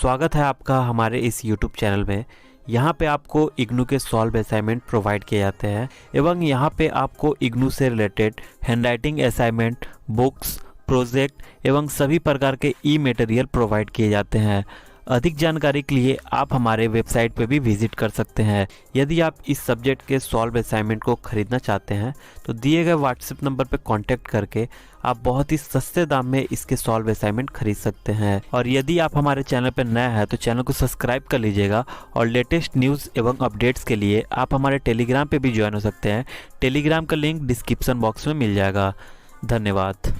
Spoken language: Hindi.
स्वागत है आपका हमारे इस YouTube चैनल में। यहाँ पे आपको इग्नू के सॉल्व असाइनमेंट प्रोवाइड किए जाते हैं एवं यहाँ पे आपको इग्नू से related handwriting assignment, books, project एवं सभी प्रकार के ई मटेरियल प्रोवाइड किए जाते हैं। अधिक जानकारी के लिए आप हमारे वेबसाइट पे भी विजिट कर सकते हैं। यदि आप इस सब्जेक्ट के सॉल्व असाइनमेंट को खरीदना चाहते हैं तो दिए गए व्हाट्सएप नंबर पर कांटेक्ट करके आप बहुत ही सस्ते दाम में इसके सॉल्व असाइनमेंट खरीद सकते हैं। और यदि आप हमारे चैनल पर नया है तो चैनल को सब्सक्राइब कर लीजिएगा और लेटेस्ट न्यूज़ एवं अपडेट्स के लिए आप हमारे टेलीग्राम पे भी ज्वाइन हो सकते हैं। टेलीग्राम का लिंक डिस्क्रिप्शन बॉक्स में मिल जाएगा। धन्यवाद।